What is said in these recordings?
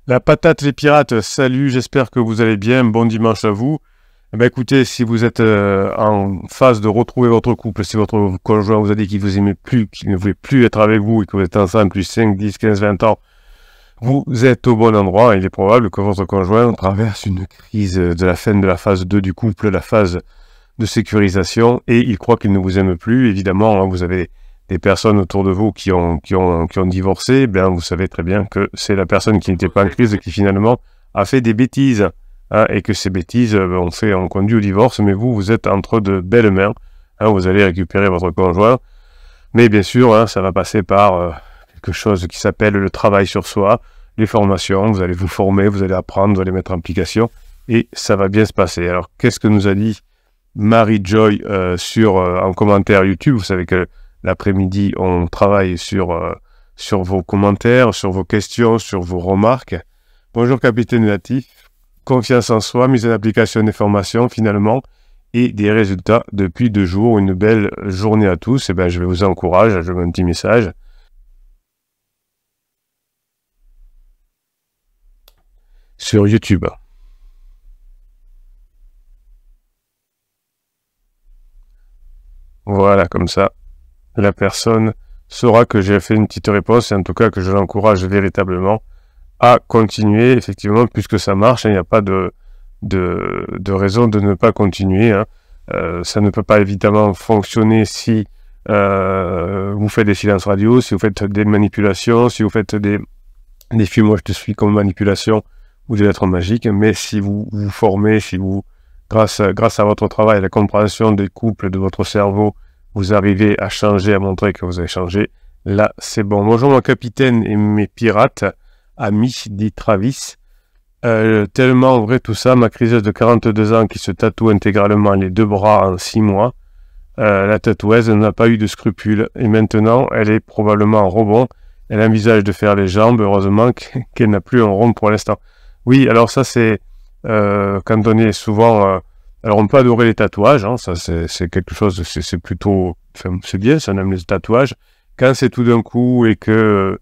La patate les pirates, salut, j'espère que vous allez bien, bon dimanche à vous. Eh ben, écoutez, si vous êtes en phase de retrouver votre couple, si votre conjoint vous a dit qu'il vous aimait plus, qu'il ne voulait plus être avec vous et que vous êtes ensemble depuis 5, 10, 15, 20 ans, vous êtes au bon endroit. Il est probable que votre conjoint traverse une crise de la fin de la phase 2 du couple, la phase de sécurisation, et il croit qu'il ne vous aime plus. Évidemment, hein, vous avez des personnes autour de vous qui ont divorcé, ben vous savez très bien que c'est la personne qui n'était pas en crise qui finalement a fait des bêtises, hein, et que ces bêtises ont conduit au divorce, mais vous êtes entre de belles mains, hein, vous allez récupérer votre conjoint, mais bien sûr, hein, ça va passer par quelque chose qui s'appelle le travail sur soi, les formations, vous allez vous former, vous allez apprendre, vous allez mettre en application, et ça va bien se passer. Alors, qu'est-ce que nous a dit Marie-Joy en commentaire YouTube? Vous savez que l'après-midi, on travaille sur vos commentaires, sur vos questions, sur vos remarques. Bonjour Capitaine Natif, confiance en soi, mise en application des formations finalement, et des résultats depuis 2 jours. Une belle journée à tous. Et ben, je vous encourage, je mets un petit message. Sur YouTube. Voilà, comme ça, la personne saura que j'ai fait une petite réponse et en tout cas que je l'encourage véritablement à continuer, effectivement, puisque ça marche, il n'y a pas de raison de ne pas continuer. Hein. Ça ne peut pas évidemment fonctionner si vous faites des silences radio, si vous faites des manipulations, si vous faites des films, moi je te suis comme manipulation ou des lettres magiques, mais si vous vous formez, si vous, grâce à votre travail, à la compréhension des couples de votre cerveau, vous arrivez à changer, à montrer que vous avez changé, là c'est bon. Bonjour mon capitaine et mes pirates, amis, dit Travis. Tellement vrai tout ça, ma criseuse de 42 ans qui se tatoue intégralement les 2 bras en 6 mois, la tatoueuse n'a pas eu de scrupules, et maintenant elle est probablement en rebond, elle envisage de faire les jambes, heureusement qu'elle n'a plus un rond pour l'instant. Oui, alors ça c'est, quand on est souvent... alors on peut adorer les tatouages, hein, ça c'est quelque chose, c'est plutôt... Enfin, c'est bien, ça on aime les tatouages. Quand c'est tout d'un coup et que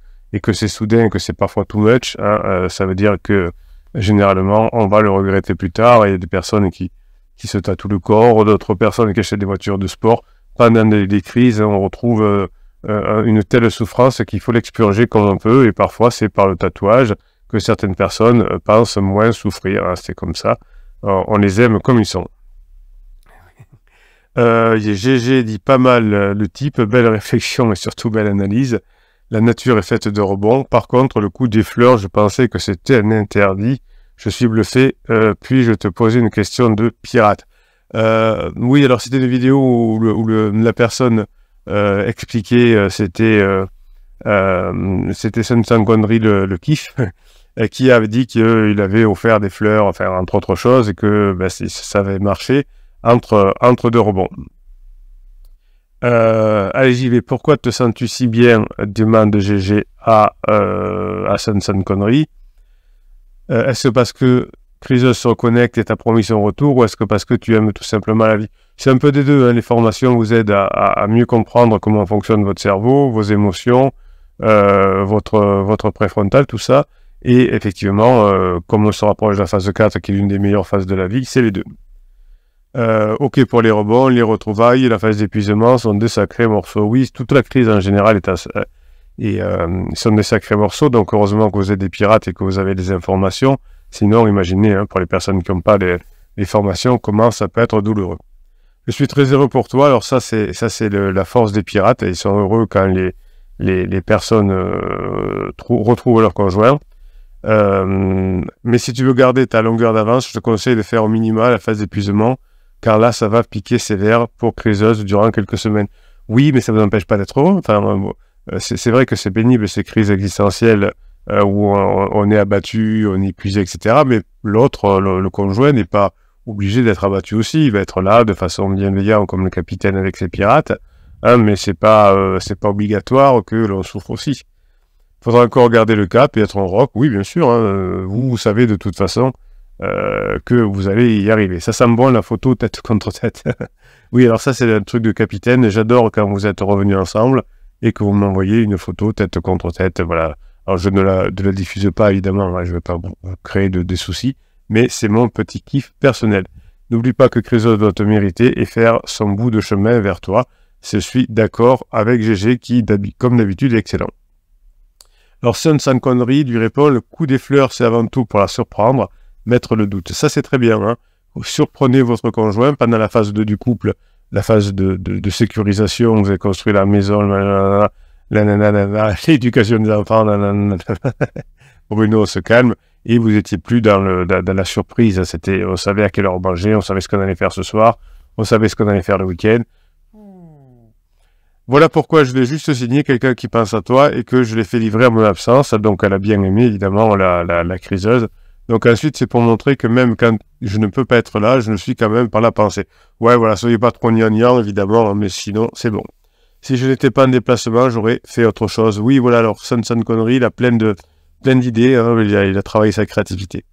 c'est soudain, que c'est parfois too much, hein, ça veut dire que généralement on va le regretter plus tard. Il y a des personnes qui se tatouent le corps, d'autres personnes qui achètent des voitures de sport. Pendant des crises, on retrouve une telle souffrance qu'il faut l'expurger comme on peut, et parfois c'est par le tatouage que certaines personnes pensent moins souffrir, hein, c'est comme ça. On les aime comme ils sont. GG dit pas mal le type, belle réflexion et surtout belle analyse. La nature est faite de rebonds. Par contre, le coup des fleurs, je pensais que c'était un interdit. Je suis bluffé. Puis-je te poser une question de pirate? Oui, alors c'était une vidéo où la personne expliquait, c'était Sun Connery le kiff, qui avait dit qu'il avait offert des fleurs, enfin entre autres choses, et que ben, ça avait marché entre 2 rebonds. Allez, j'y vais. Pourquoi te sens-tu si bien? Demande GG à Sun Connery. Est-ce que parce que Chrysos se reconnecte et t'a promis son retour, ou est-ce que parce que tu aimes tout simplement la vie? C'est un peu des deux, hein. Les formations vous aident à mieux comprendre comment fonctionne votre cerveau, vos émotions, votre préfrontal, tout ça. Et effectivement, comme on se rapproche de la phase 4, qui est l'une des meilleures phases de la vie, c'est les deux. Ok pour les rebonds, les retrouvailles, la phase d'épuisement sont des sacrés morceaux. Oui, toute la crise en général sont des sacrés morceaux, donc heureusement que vous êtes des pirates et que vous avez des informations. Sinon, imaginez, hein, pour les personnes qui n'ont pas les formations, comment ça peut être douloureux. Je suis très heureux pour toi. Alors ça c'est la force des pirates. Ils sont heureux quand les personnes retrouvent leur conjoint. Mais si tu veux garder ta longueur d'avance, je te conseille de faire au minimum la phase d'épuisement, car là, ça va piquer sévère pour Chrysos durant quelques semaines. Oui, mais ça ne vous empêche pas d'être heureux. Enfin, c'est vrai que c'est pénible, ces crises existentielles où on est abattu, on est épuisé, etc. Mais l'autre, le conjoint, n'est pas obligé d'être abattu aussi. Il va être là de façon bienveillante, comme le capitaine avec ses pirates. Hein, mais c'est pas obligatoire que l'on souffre aussi. Il faudra encore garder le cap et être en rock. Oui, bien sûr. Hein, vous savez de toute façon que vous allez y arriver. Ça sent bon la photo tête contre tête. Oui, alors ça c'est un truc de capitaine. J'adore quand vous êtes revenus ensemble et que vous m'envoyez une photo tête contre tête, voilà, Alors, je ne la diffuse pas, évidemment, hein, je ne vais pas vous créer des soucis, mais c'est mon petit kiff personnel. N'oublie pas que Chrysos doit te mériter et faire son bout de chemin vers toi. Je suis d'accord avec GG qui, comme d'habitude, est excellent. Alors, Sun sans connerie lui répond, le coup des fleurs, c'est avant tout pour la surprendre, mettre le doute. Ça, c'est très bien, hein. Vous surprenez votre conjoint pendant la phase 2 du couple, la phase de sécurisation, vous avez construit la maison, l'éducation des enfants, Bruno se calme, et vous étiez plus dans la surprise. On savait à quelle heure manger, on savait ce qu'on allait faire ce soir, on savait ce qu'on allait faire le week-end. Voilà pourquoi je vais juste signer quelqu'un qui pense à toi et que je l'ai fait livrer à mon absence. Donc elle a bien aimé, évidemment, la criseuse. Donc ensuite, c'est pour montrer que même quand je ne peux pas être là, je ne suis quand même par la pensée. Ouais, voilà, soyez pas trop gnangnan, évidemment, mais sinon, c'est bon. Si je n'étais pas en déplacement, j'aurais fait autre chose. Oui, voilà, alors, sans connerie, il a plein d'idées, hein, il a travaillé sa créativité.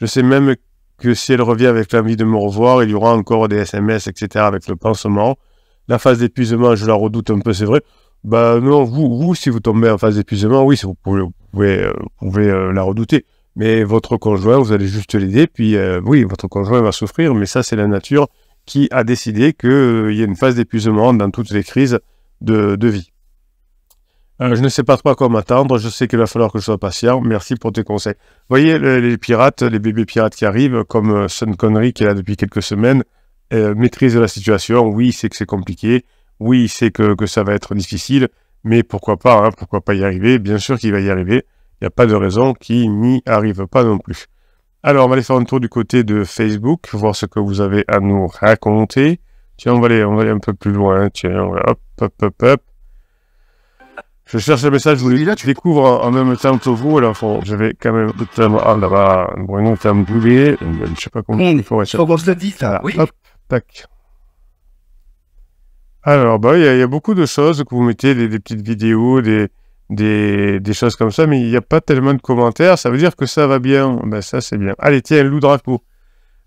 Je sais même que si elle revient avec l'envie de me revoir, il y aura encore des SMS, etc., avec le pansement. La phase d'épuisement, je la redoute un peu, c'est vrai. Bah non, vous, si vous tombez en phase d'épuisement, oui, vous pouvez la redouter. Mais votre conjoint, vous allez juste l'aider, puis oui, votre conjoint va souffrir, mais ça, c'est la nature qui a décidé qu'il y a une phase d'épuisement dans toutes les crises de vie. Je ne sais pas trop à quoi m'attendre, je sais qu'il va falloir que je sois patient, merci pour tes conseils. Vous voyez, les pirates, les bébés pirates qui arrivent, comme Sun Connery qui est là depuis quelques semaines, maîtrise la situation, oui, il sait que c'est compliqué, oui, il sait que ça va être difficile, mais pourquoi pas y arriver, bien sûr qu'il va y arriver, il n'y a pas de raison qu'il n'y arrive pas non plus. Alors, on va aller faire un tour du côté de Facebook, voir ce que vous avez à nous raconter. Tiens, on va aller un peu plus loin, tiens, hop. Je cherche le message, je découvre en même temps que vous, alors je vais quand même... Ah là-bas, Bruno, t'as me brûlé, je sais pas comment il faut... Comment je le dis, ça, oui. Hop, tac. Alors, bah, il y a beaucoup de choses que vous mettez, des petites vidéos, des choses comme ça, mais il n'y a pas tellement de commentaires, ça veut dire que ça va bien. Ben, ça, c'est bien. Allez, tiens, Loup Drapeau.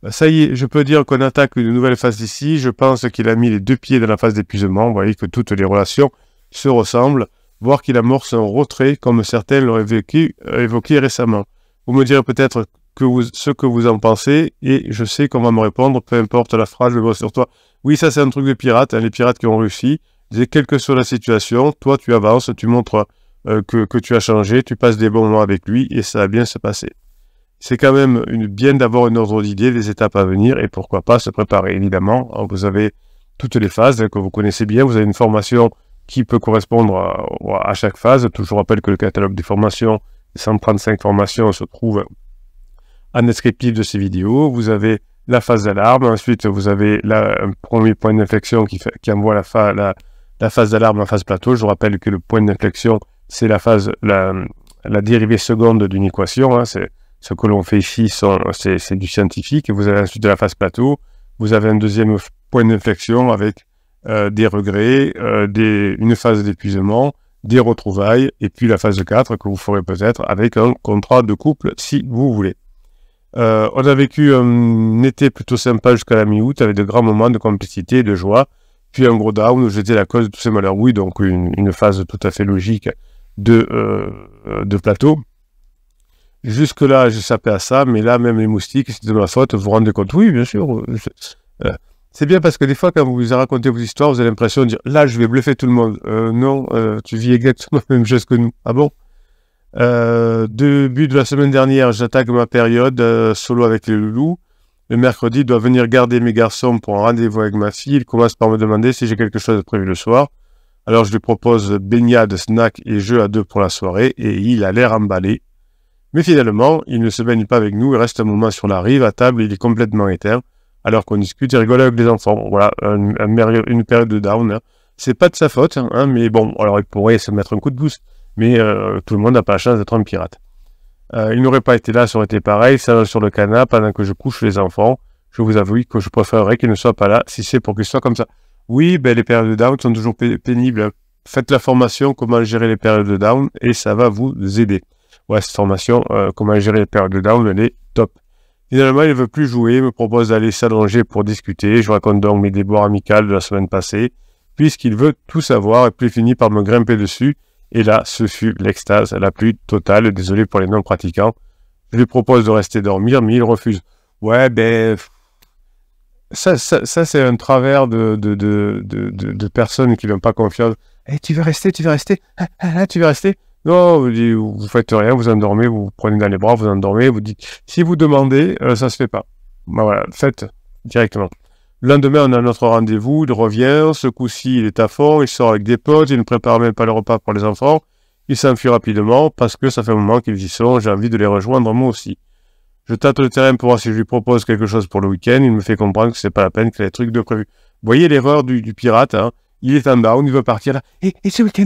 Ben, ça y est, je peux dire qu'on attaque une nouvelle phase ici. Je pense qu'il a mis les deux pieds dans la phase d'épuisement. Vous voyez que toutes les relations se ressemblent, voire qu'il amorce un retrait, comme certains l'ont évoqué récemment. Vous me direz peut-être ce que vous en pensez, et je sais qu'on va me répondre, peu importe la phrase, je vois sur toi. Oui, ça c'est un truc de pirates, hein, les pirates qui ont réussi. Quelle que soit la situation, toi tu avances, tu montres que tu as changé, tu passes des bons moments avec lui, et ça va bien se passer. C'est quand même bien d'avoir une ordre d'idée, des étapes à venir, et pourquoi pas se préparer, évidemment. Alors, vous avez toutes les phases que vous connaissez bien, vous avez une formation qui peut correspondre à chaque phase. Je vous rappelle que le catalogue des formations, 135 formations, se trouve en descriptif de ces vidéos. Vous avez la phase d'alarme, ensuite vous avez un premier point d'inflexion qui envoie la phase d'alarme en phase plateau. Je vous rappelle que le point d'inflexion, c'est la dérivée seconde d'une équation, hein. C'est ce que l'on fait ici, c'est du scientifique. Et vous avez ensuite de la phase plateau, vous avez un deuxième point d'inflexion avec des regrets, une phase d'épuisement, des retrouvailles, et puis la phase 4 que vous ferez peut-être avec un contrat de couple si vous voulez. On a vécu un été plutôt sympa jusqu'à la mi-août avec de grands moments de complicité et de joie, puis un gros down où j'étais la cause de tous ces malheurs. Oui, donc une phase tout à fait logique de plateau. Jusque-là, j'ai sapé à ça, mais là, même les moustiques, c'est de ma faute, vous vous rendez compte? Oui, bien sûr. C'est bien parce que des fois, quand vous racontez vos histoires, vous avez l'impression de dire « Là, je vais bluffer tout le monde. Non, tu vis exactement la même chose que nous. » Ah bon? Début de la semaine dernière, j'attaque ma période solo avec les loulous. Le mercredi, je dois venir garder mes garçons pour un rendez-vous avec ma fille. Il commence par me demander si j'ai quelque chose de prévu le soir. Alors, je lui propose baignade, snack et jeux à deux pour la soirée, et il a l'air emballé. Mais finalement, il ne se baigne pas avec nous, il reste un moment sur la rive, à table, il est complètement éteint, alors qu'on discute et rigole avec les enfants. Voilà, une période de down. Hein. C'est pas de sa faute, hein, mais bon, alors il pourrait se mettre un coup de boost, mais tout le monde n'a pas la chance d'être un pirate. Il n'aurait pas été là, ça aurait été pareil, ça sur le canapé pendant que je couche les enfants. Je vous avoue que je préférerais qu'il ne soit pas là, si c'est pour qu'il soit comme ça. Oui, ben, les périodes de down sont toujours pénibles. Faites la formation, comment gérer les périodes de down, et ça va vous aider. Ouais, cette formation, comment gérer les périodes de down, elle est top. Finalement, il ne veut plus jouer, me propose d'aller s'allonger pour discuter. Je raconte donc mes déboires amicales de la semaine passée, puisqu'il veut tout savoir, et puis il finit par me grimper dessus Et là, ce fut l'extase la plus totale. Désolé pour les non-pratiquants. Je lui propose de rester dormir, mais il refuse. Ouais, ben, ça c'est un travers de personnes qui n'ont pas confiance. Hey, tu veux rester, tu veux rester, tu veux rester. Non, vous faites rien, vous endormez, vous prenez dans les bras, vous endormez, vous dites, si vous demandez, ça se fait pas. Ben voilà, faites directement. Le lendemain, on a notre rendez-vous, il revient, ce coup-ci, il est à fond, il sort avec des potes, il ne prépare même pas le repas pour les enfants, il s'enfuit rapidement parce que ça fait un moment qu'ils y sont, j'ai envie de les rejoindre moi aussi. Je tâte le terrain pour voir si je lui propose quelque chose pour le week-end, il me fait comprendre que c'est pas la peine, qu'il y a des trucs de prévu. Vous voyez l'erreur du pirate, hein. Il est en bas, il veut partir là, et ce week-end,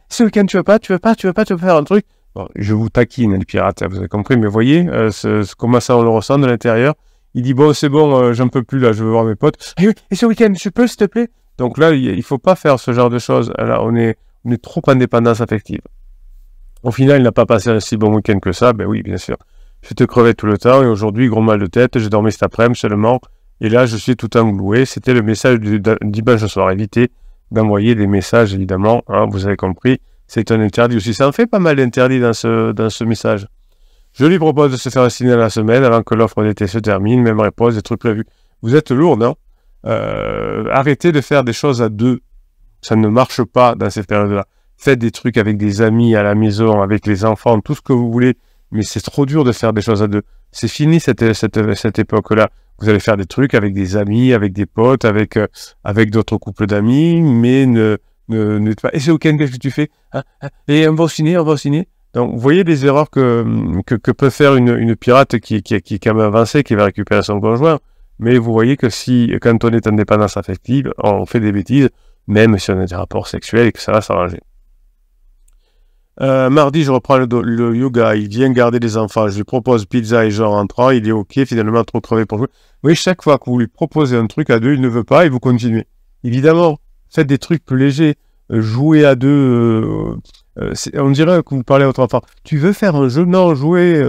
tu veux pas faire un truc? Bon, je vous taquine, les pirates, hein, vous avez compris, mais vous voyez, comment ça on le ressent de l'intérieur. Il dit, bon, c'est bon, j'en peux plus, là, je veux voir mes potes. Et ce week-end, je peux, s'il te plaît? Donc là, il faut pas faire ce genre de choses. Là, on est trop en dépendance affective. Au final, il n'a pas passé un si bon week-end que ça. Ben oui, bien sûr. Je te crevais tout le temps, et aujourd'hui, gros mal de tête, j'ai dormi cet après-midi seulement, et là, je suis tout engloué. C'était le message du dimanche soir. Évitez d'envoyer des messages, évidemment, hein, vous avez compris. C'est un interdit aussi. Ça en fait pas mal d'interdits dans ce message. Je lui propose de se faire signer la semaine avant que l'offre d'été se termine, même réponse, des trucs prévus. Vous êtes lourd, non? Arrêtez de faire des choses à deux. Ça ne marche pas dans cette période-là. Faites des trucs avec des amis à la maison, avec les enfants, tout ce que vous voulez. Mais c'est trop dur de faire des choses à deux. C'est fini cette époque-là. Vous allez faire des trucs avec des amis, avec des potes, avec d'autres couples d'amis, mais ne pas. Et ce week-end, qu'est-ce que tu fais? Et on va au ciné. Donc, vous voyez les erreurs que peut faire une pirate qui est quand même avancée, qui va récupérer son conjoint. Mais vous voyez que quand on est en dépendance affective, on fait des bêtises, même si on a des rapports sexuels et que ça va s'arranger. Mardi, je reprends le yoga. Il vient garder les enfants. Je lui propose pizza et genre rentrant. Il est OK, finalement trop crevé pour jouer. Vous voyez, chaque fois que vous lui proposez un truc à deux, il ne veut pas et vous continuez. Évidemment, faites des trucs plus légers. Jouer à deux... on dirait que vous parlez à votre enfant. Tu veux faire un jeu? Non, jouez,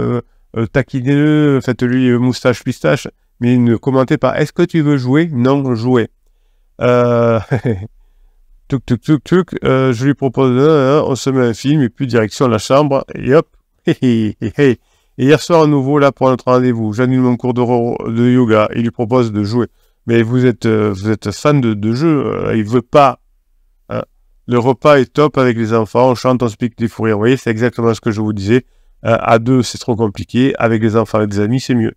taquinez-le, faites-lui moustache pistache, mais ne commentez pas. Est-ce que tu veux jouer? Non, jouez. Je lui propose, on se met un film, et puis direction la chambre, et hop, et hier soir à nouveau, là, pour notre rendez-vous, j'annule mon cours de yoga, il lui propose de jouer. Mais vous êtes fan de jeu, il veut pas. Le repas est top avec les enfants, on chante, on se pique des fous rires. Vous voyez, c'est exactement ce que je vous disais. À deux, c'est trop compliqué. Avec les enfants et des amis, c'est mieux.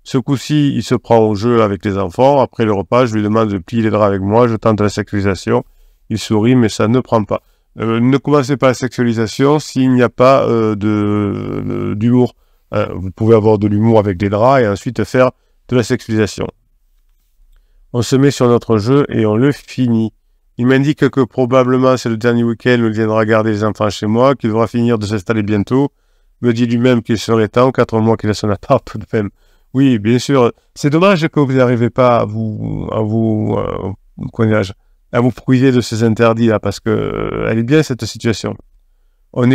Ce coup-ci, il se prend au jeu avec les enfants. Après le repas, je lui demande de plier les draps avec moi. Je tente la sexualisation. Il sourit, mais ça ne prend pas. Ne commencez pas la sexualisation s'il n'y a pas d'humour. Vous pouvez avoir de l'humour avec les draps et ensuite faire de la sexualisation. On se met sur notre jeu et on le finit. Il m'indique que probablement c'est le dernier week-end où il viendra garder les enfants chez moi, qu'il devra finir de s'installer bientôt. Me dit lui-même qu'il serait temps, 4 mois qu'il a son appart tout de même. Oui, bien sûr. C'est dommage que vous n'arrivez pas à vous priver de ces interdits-là, parce que elle est bien cette situation. On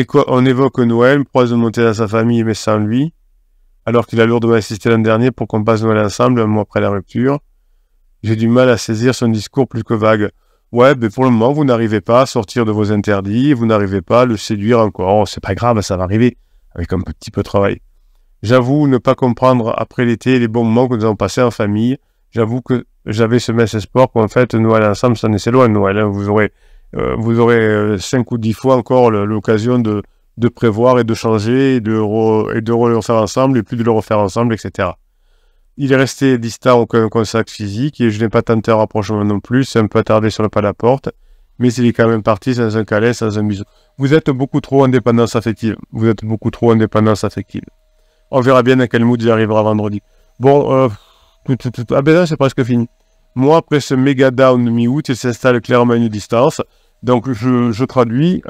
évoque Noël, propose de monter dans sa famille, mais sans lui, alors qu'il a lourdement insisté l'an dernier pour qu'on passe Noël ensemble, un mois après la rupture. J'ai du mal à saisir son discours plus que vague. Ouais, mais pour le moment, vous n'arrivez pas à sortir de vos interdits, vous n'arrivez pas à le séduire encore. Oh, c'est pas grave, ça va arriver, avec un petit peu de travail. J'avoue ne pas comprendre après l'été les bons moments que nous avons passés en famille. J'avoue que j'avais ce mince espoir qu'en fait, Noël ensemble, ça n'est loin de Noël. Hein. Vous aurez 5 ou 10 fois encore l'occasion de prévoir et de changer et de le refaire ensemble et plus de le refaire ensemble, etc. Il est resté distant, aucun contact physique, et je n'ai pas tenté un rapprochement non plus, c'est un peu attardé sur le pas de la porte, mais il est quand même parti sans un câlin, sans un bisou. Vous êtes beaucoup trop en dépendance affective. On verra bien à quel mood il arrivera vendredi. Bon, ah ben là, c'est presque fini. Moi, après ce méga down de mi-août, il s'installe clairement une distance. Donc, je traduis.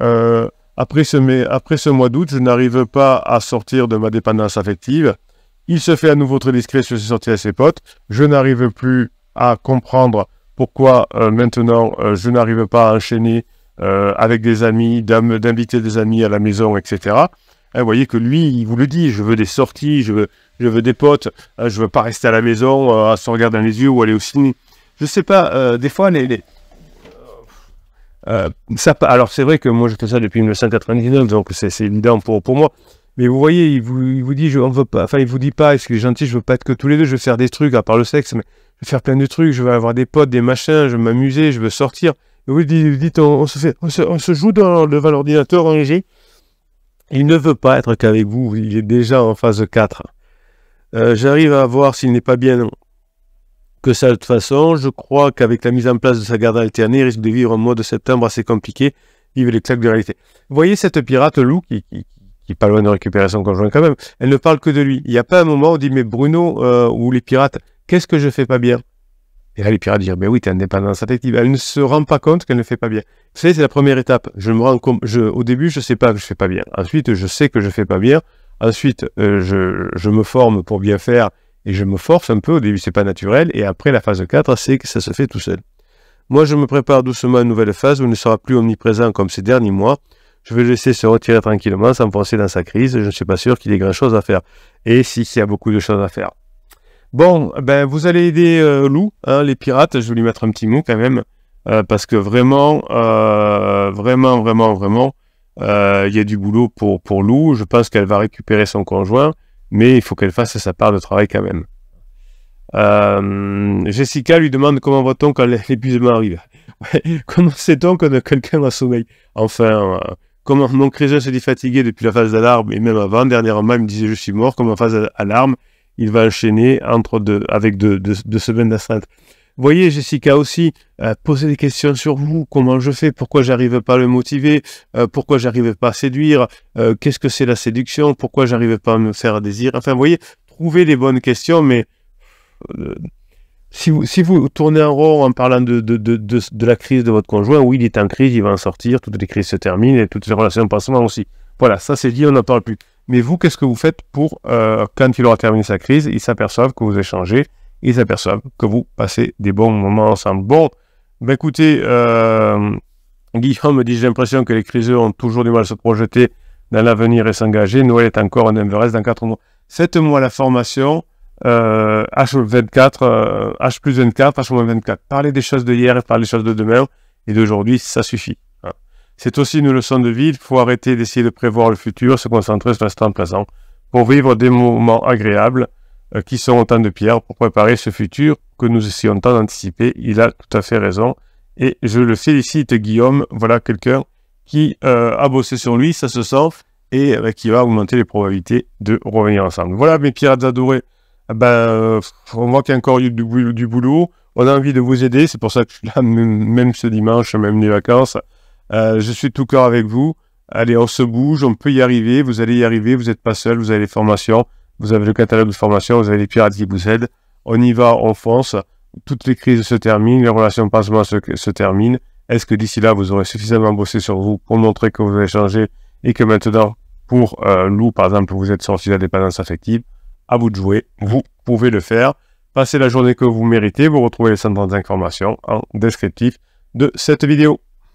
Après ce mois d'août, je n'arrive pas à sortir de ma dépendance affective. Il se fait à nouveau très discret sur ses sorties avec ses potes. Je n'arrive plus à comprendre pourquoi maintenant je n'arrive pas à enchaîner avec des amis, d'inviter des amis à la maison, etc. Vous voyez que lui, il vous le dit, je veux des sorties, je veux des potes, je veux pas rester à la maison à se regarder dans les yeux ou aller au ciné. Je sais pas, des fois, Alors c'est vrai que moi je fais ça depuis 1999, donc c'est évident pour moi. Mais vous voyez, il vous dit, on veut pas, enfin il vous dit pas, est-ce qu'il est gentil, je veux pas être que tous les deux, je veux faire des trucs, à part le sexe, mais je veux faire plein de trucs, je veux avoir des potes, des machins, je veux m'amuser, je veux sortir. Et vous dites, on se joue devant l'ordinateur en léger. Il ne veut pas être qu'avec vous, il est déjà en phase 4. J'arrive à voir s'il n'est pas bien que ça de toute façon. Je crois qu'avec la mise en place de sa garde alternée, il risque de vivre un mois de septembre assez compliqué, vivre les claques de réalité. Vous voyez cette pirate Lou qui est pas loin de récupérer son conjoint quand même, elle ne parle que de lui. Il n'y a pas un moment où on dit, mais Bruno, ou les pirates, qu'est-ce que je fais pas bien? Et là, les pirates disent, ben oui, t'es indépendance affective. Elle ne se rend pas compte qu'elle ne fait pas bien. Vous savez, c'est la première étape. Je me rends compte, au début, je sais pas que je fais pas bien. Ensuite, je sais que je fais pas bien. Ensuite, je me forme pour bien faire et je me force un peu. Au début, c'est pas naturel. Et après, la phase 4, c'est que ça se fait tout seul. Moi, je me prépare doucement à une nouvelle phase où il ne sera plus omniprésent comme ces derniers mois. Je vais le laisser se retirer tranquillement, s'enfoncer dans sa crise. Je ne suis pas sûr qu'il ait grand-chose à faire. Et s'il y a beaucoup de choses à faire. Bon, ben vous allez aider Lou, hein, les pirates. Je vais lui mettre un petit mot quand même. Parce que vraiment, il y a du boulot pour Lou. Je pense qu'elle va récupérer son conjoint. Mais il faut qu'elle fasse sa part de travail quand même. Jessica lui demande comment va-t-on quand l'épuisement arrive. Comment sait-on que quelqu'un a sommeil? Enfin, comment mon Crésus se dit fatigué depuis la phase d'alarme et même avant, dernièrement il me disait je suis mort, comme en phase d'alarme, il va enchaîner avec deux semaines d'astreinte. Vous voyez, Jessica aussi, poser des questions sur vous, comment je fais, pourquoi j'arrive pas à le motiver, pourquoi j'arrive pas à séduire, qu'est-ce que c'est la séduction, pourquoi j'arrive pas à me faire désirer. Enfin, vous voyez, trouvez les bonnes questions, mais si vous tournez en rond en parlant de la crise de votre conjoint, oui, il est en crise, il va en sortir, toutes les crises se terminent et toutes les relations passent aussi. Voilà, ça c'est dit, on n'en parle plus. Mais vous, qu'est-ce que vous faites pour, quand il aura terminé sa crise, ils s'aperçoivent que vous échangez, ils s'aperçoivent que vous passez des bons moments ensemble. Bon, ben écoutez, Guillaume me dit, j'ai l'impression que les criseux ont toujours du mal à se projeter dans l'avenir et s'engager. Noël est encore un Everest dans 4 mois. Faites-moi la formation. H24, H+24, H-24. Parlez des choses de hier et parlez des choses de demain et d'aujourd'hui, ça suffit. Hein. C'est aussi une leçon de vie, il faut arrêter d'essayer de prévoir le futur, se concentrer sur l'instant présent pour vivre des moments agréables qui sont autant de pierres pour préparer ce futur que nous essayons tant d'anticiper. Il a tout à fait raison et je le félicite Guillaume, voilà quelqu'un qui a bossé sur lui, ça se sent et qui va augmenter les probabilités de revenir ensemble. Voilà mes pirates adorés. On voit qu'il y a encore du boulot, on a envie de vous aider, c'est pour ça que je suis là, même ce dimanche, même les vacances, je suis tout cœur avec vous, allez, on se bouge, on peut y arriver, vous allez y arriver, vous n'êtes pas seul, vous avez les formations, vous avez le catalogue de formation, vous avez les pirates qui vous aident, on y va, on fonce, toutes les crises se terminent, les relations passement se terminent, est-ce que d'ici là, vous aurez suffisamment bossé sur vous pour montrer que vous avez changé et que maintenant, pour Lou, par exemple, vous êtes sorti de la dépendance affective? À vous de jouer, vous pouvez le faire. Passez la journée que vous méritez, vous retrouvez les centres d'information en descriptif de cette vidéo.